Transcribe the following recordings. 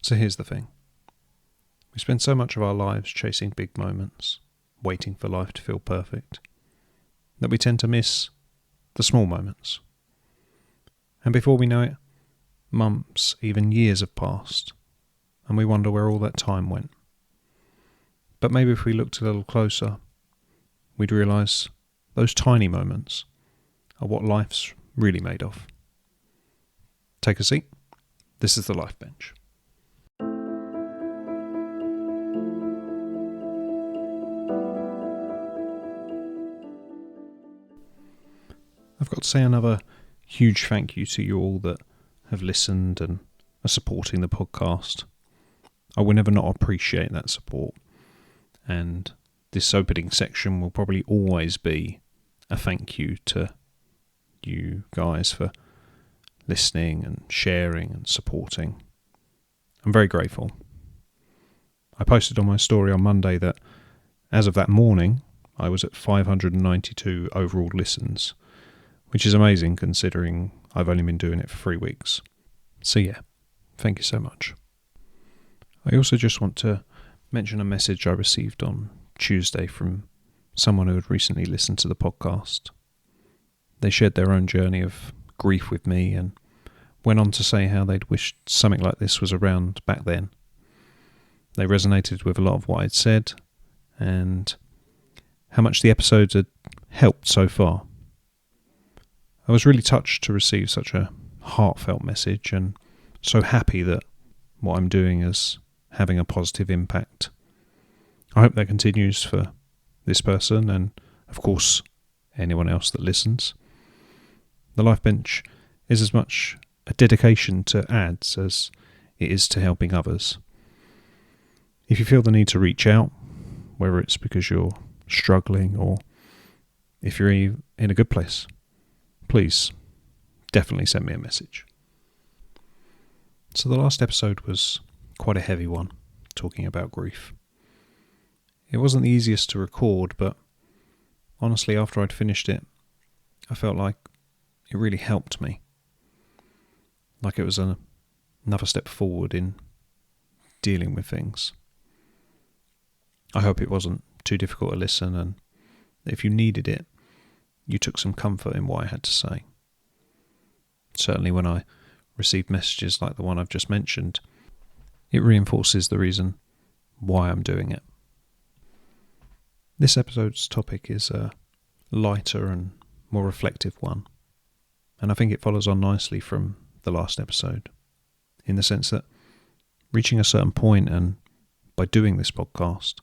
So here's the thing. We spend so much of our lives chasing big moments, waiting for life to feel perfect, that we tend to miss the small moments. And before we know it, months, even years have passed, and we wonder where all that time went. But maybe if we looked a little closer, we'd realise those tiny moments are what life's really made of. Take a seat. This is the Life Bench. I've got to say another huge thank you to you all that have listened and are supporting the podcast. I will never not appreciate that support. And this opening section will probably always be a thank you to you guys for listening and sharing and supporting. I'm very grateful. I posted on my story on Monday that as of that morning, I was at 592 overall listens, which is amazing considering I've only been doing it for 3 weeks. So yeah, thank you so much. I also just want to mention a message I received on Tuesday from someone who had recently listened to the podcast. They shared their own journey of grief with me and went on to say how they'd wished something like this was around back then. They resonated with a lot of what I'd said and how much the episodes had helped so far. I was really touched to receive such a heartfelt message and so happy that what I'm doing is having a positive impact. I hope that continues for this person and, of course, anyone else that listens. The Life Bench is as much a dedication to ads as it is to helping others. If you feel the need to reach out, whether it's because you're struggling or if you're in a good place, please definitely send me a message. So the last episode was quite a heavy one, talking about grief. It wasn't the easiest to record, but honestly, after I'd finished it, I felt like it really helped me. Like it was another step forward in dealing with things. I hope it wasn't too difficult to listen, and if you needed it, you took some comfort in what I had to say. Certainly when I received messages like the one I've just mentioned, it reinforces the reason why I'm doing it. This episode's topic is a lighter and more reflective one, and I think it follows on nicely from the last episode, in the sense that reaching a certain point, and by doing this podcast,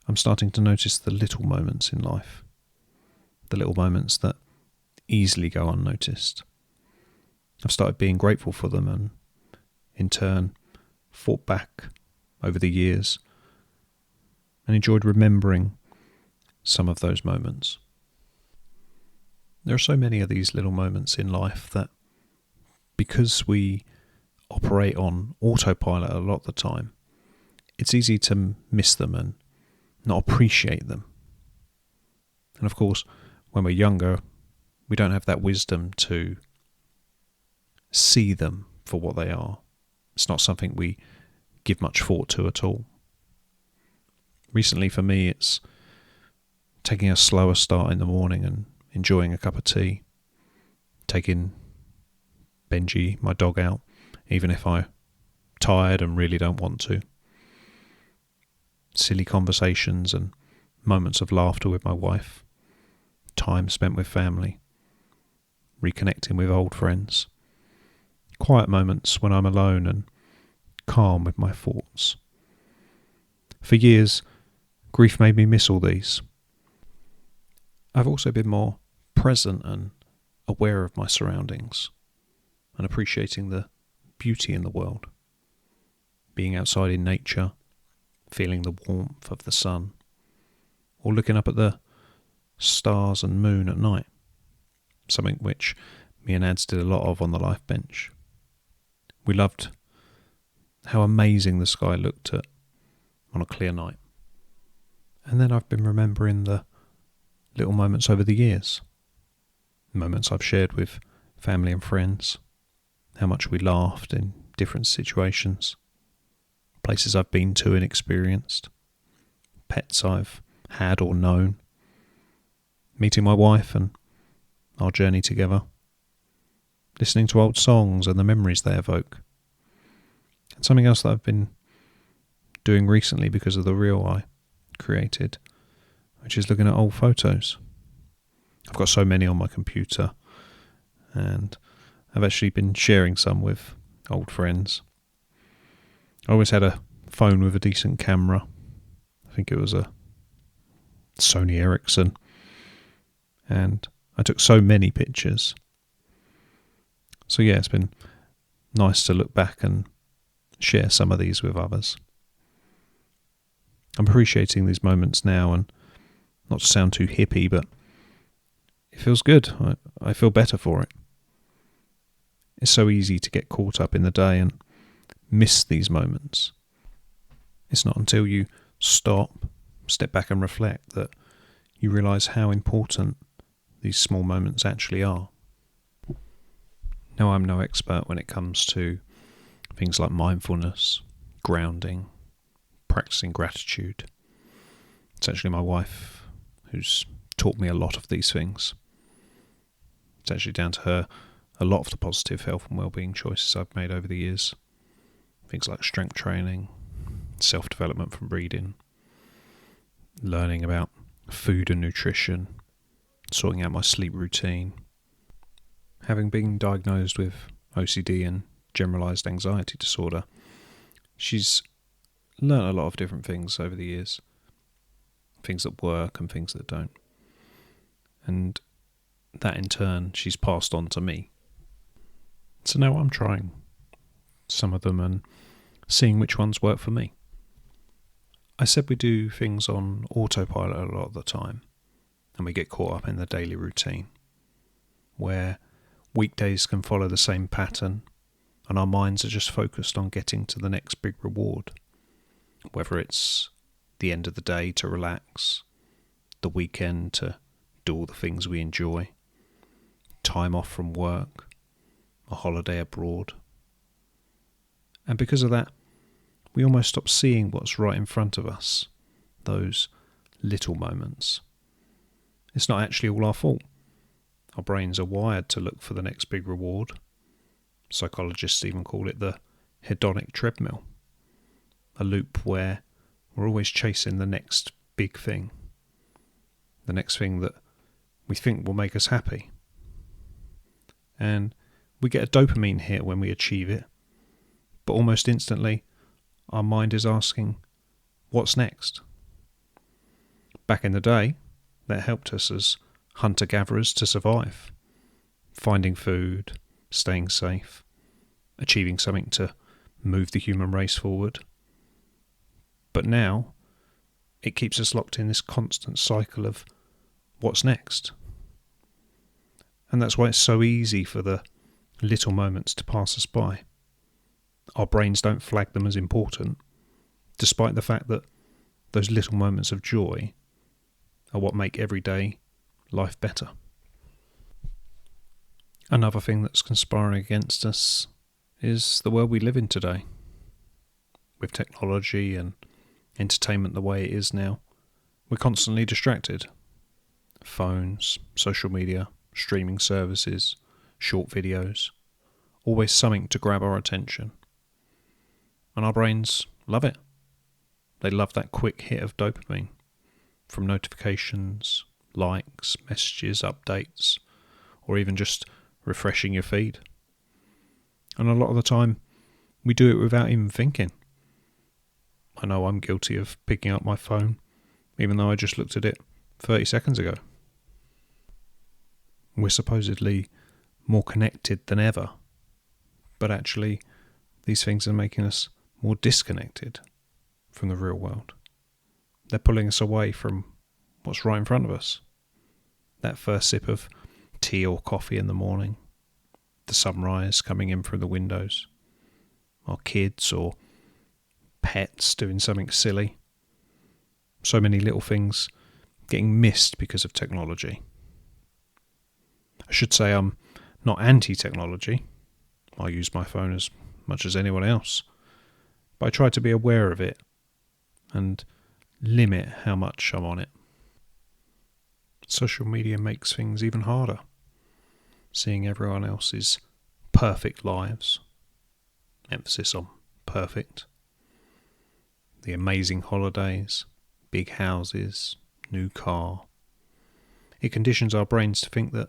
I'm starting to notice the little moments in life, the little moments that easily go unnoticed. I've started being grateful for them and, in turn, thought back over the years and enjoyed remembering some of those moments. There are so many of these little moments in life that, because we operate on autopilot a lot of the time, it's easy to miss them and not appreciate them. And of course, when we're younger, we don't have that wisdom to see them for what they are. It's not something we give much thought to at all. Recently for me, it's taking a slower start in the morning and enjoying a cup of tea, taking Benji, my dog, out, even if I'm tired and really don't want to. Silly conversations and moments of laughter with my wife, time spent with family, reconnecting with old friends, quiet moments when I'm alone and calm with my thoughts. For years, grief made me miss all these. I've also been more present and aware of my surroundings and appreciating the beauty in the world. Being outside in nature, feeling the warmth of the sun, or looking up at the stars and moon at night, something which me and Ads did a lot of on the Life Bench. We loved how amazing the sky looked on a clear night. And then I've been remembering the little moments over the years, moments I've shared with family and friends, how much we laughed in different situations, places I've been to and experienced, pets I've had or known, meeting my wife and our journey together, listening to old songs and the memories they evoke. And something else that I've been doing recently because of the reel I created, which is looking at old photos. I've got so many on my computer, and I've actually been sharing some with old friends. I always had a phone with a decent camera. I think it was a Sony Ericsson, and I took so many pictures. So yeah, it's been nice to look back and share some of these with others. I'm appreciating these moments now, and not to sound too hippie, but it feels good. I feel better for it. It's so easy to get caught up in the day and miss these moments. It's not until you stop, step back and reflect that you realise how important these small moments actually are. Now, I'm no expert when it comes to things like mindfulness, grounding, practicing gratitude. It's actually my wife who's taught me a lot of these things. It's actually down to her a lot of the positive health and well-being choices I've made over the years. Things like strength training, self-development from reading, learning about food and nutrition, sorting out my sleep routine. Having been diagnosed with OCD and generalised anxiety disorder, she's learnt a lot of different things over the years. Things that work and things that don't. And that in turn she's passed on to me. So now I'm trying some of them and seeing which ones work for me. I said we do things on autopilot a lot of the time, and we get caught up in the daily routine, where weekdays can follow the same pattern, and our minds are just focused on getting to the next big reward, whether it's the end of the day to relax, the weekend to do all the things we enjoy, time off from work, a holiday abroad. And because of that, we almost stop seeing what's right in front of us, those little moments. It's not actually all our fault. Our brains are wired to look for the next big reward. Psychologists even call it the hedonic treadmill, a loop where we're always chasing the next big thing, the next thing that we think will make us happy. And we get a dopamine hit when we achieve it, but almost instantly our mind is asking, what's next? Back in the day, that helped us as hunter-gatherers to survive, finding food, staying safe, achieving something to move the human race forward. But now, it keeps us locked in this constant cycle of what's next. And that's why it's so easy for the little moments to pass us by. Our brains don't flag them as important, despite the fact that those little moments of joy are what make everyday life better. Another thing that's conspiring against us is the world we live in today. With technology and entertainment the way it is now, we're constantly distracted. Phones, social media, streaming services, short videos, always something to grab our attention. And our brains love it. They love that quick hit of dopamine from notifications, likes, messages, updates, or even just refreshing your feed. And a lot of the time, we do it without even thinking. I know I'm guilty of picking up my phone, even though I just looked at it 30 seconds ago. We're supposedly more connected than ever, but actually, these things are making us more disconnected from the real world. They're pulling us away from what's right in front of us. That first sip of tea or coffee in the morning, the sunrise coming in through the windows, our kids or pets doing something silly. So many little things getting missed because of technology. I should say I'm not anti-technology. I use my phone as much as anyone else. But I try to be aware of it and limit how much I'm on it. Social media makes things even harder. Seeing everyone else's perfect lives, emphasis on perfect, the amazing holidays, big houses, new car. It conditions our brains to think that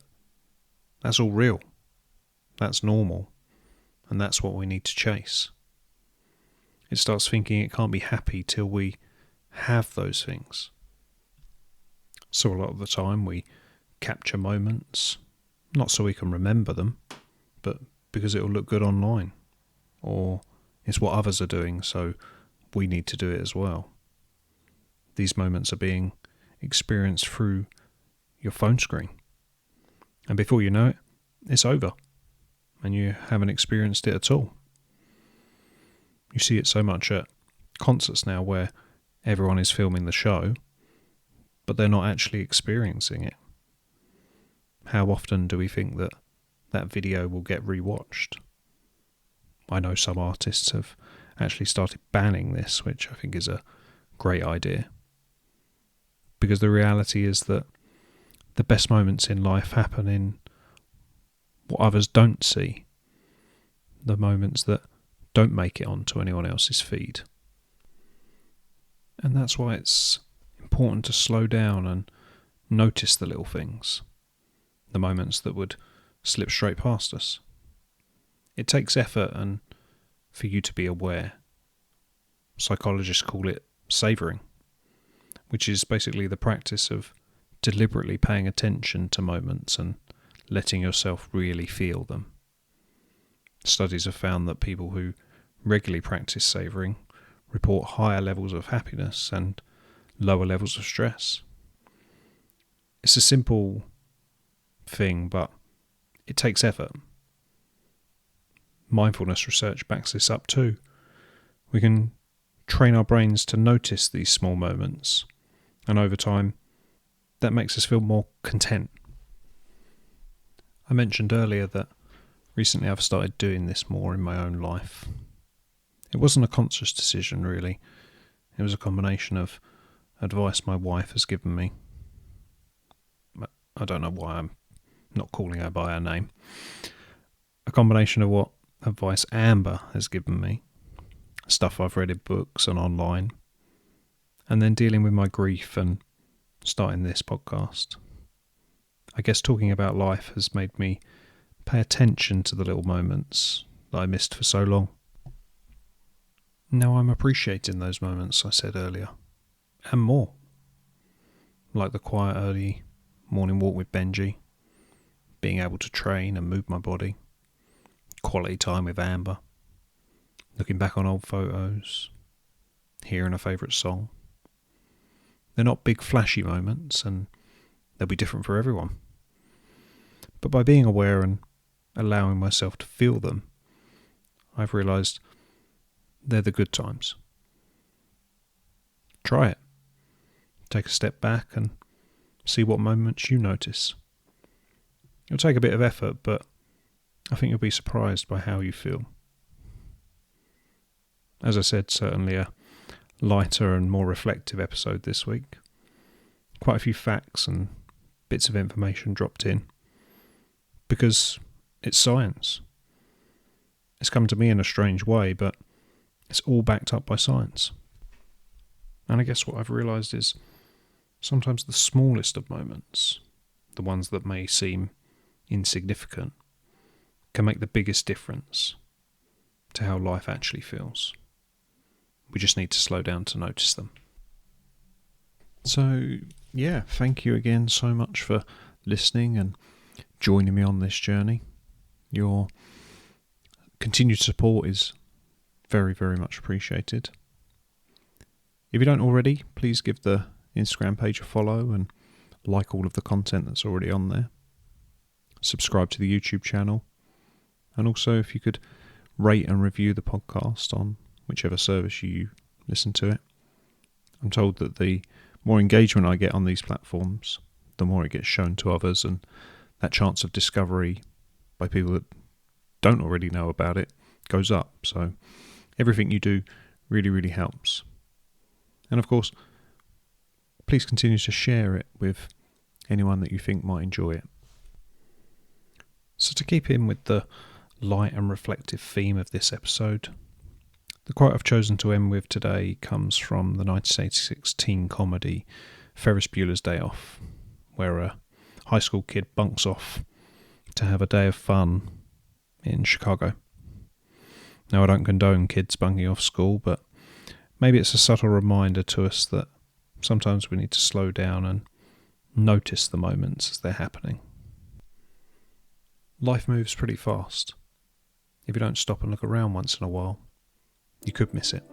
that's all real, that's normal, and that's what we need to chase. It starts thinking it can't be happy till we have those things. So a lot of the time we capture moments, not so we can remember them, but because it will look good online, or it's what others are doing, so we need to do it as well. These moments are being experienced through your phone screen. And before you know it, it's over. And you haven't experienced it at all. You see it so much at concerts now where everyone is filming the show, but they're not actually experiencing it. How often do we think that that video will get rewatched? I know some artists have actually started banning this, which I think is a great idea. Because the reality is that the best moments in life happen in what others don't see. The moments that don't make it onto anyone else's feed. And that's why it's important to slow down and notice the little things. The moments that would slip straight past us. It takes effort and for you to be aware. Psychologists call it savouring, which is basically the practice of deliberately paying attention to moments and letting yourself really feel them. Studies have found that people who regularly practice savouring report higher levels of happiness and lower levels of stress. It's a simple thing, but it takes effort. Mindfulness research backs this up too. We can train our brains to notice these small moments, and over time, that makes us feel more content. I mentioned earlier that recently I've started doing this more in my own life. It wasn't a conscious decision, really. It was a combination of advice my wife has given me. I don't know why I'm not calling her by her name. A combination of what advice Amber has given me, stuff I've read in books and online, and then dealing with my grief and starting this podcast. I guess talking about life has made me pay attention to the little moments that I missed for so long. Now I'm appreciating those moments I said earlier, and more. Like the quiet early morning walk with Benji, being able to train and move my body, quality time with Amber, looking back on old photos, hearing a favourite song. They're not big flashy moments, and they'll be different for everyone. But by being aware and allowing myself to feel them, I've realised they're the good times. Try it. Take a step back and see what moments you notice. It'll take a bit of effort, but I think you'll be surprised by how you feel. As I said, certainly a lighter and more reflective episode this week. Quite a few facts and bits of information dropped in, because it's science. It's come to me in a strange way, but it's all backed up by science. And I guess what I've realised is sometimes the smallest of moments, the ones that may seem insignificant, can make the biggest difference to how life actually feels. We just need to slow down to notice them. So, yeah, thank you again so much for listening and joining me on this journey. Your continued support is very, very much appreciated. If you don't already, please give the Instagram page a follow and like all of the content that's already on there. Subscribe to the YouTube channel. And also, if you could rate and review the podcast on whichever service you listen to it. I'm told that the more engagement I get on these platforms, the more it gets shown to others, and that chance of discovery by people that don't already know about it goes up. So everything you do really, really helps. And of course, please continue to share it with anyone that you think might enjoy it. So to keep in with the light and reflective theme of this episode, the quote I've chosen to end with today comes from the 1986 teen comedy Ferris Bueller's Day Off, where a high school kid bunks off to have a day of fun in Chicago. Now, I don't condone kids bunking off school, but maybe it's a subtle reminder to us that sometimes we need to slow down and notice the moments as they're happening. Life moves pretty fast. If you don't stop and look around once in a while, you could miss it.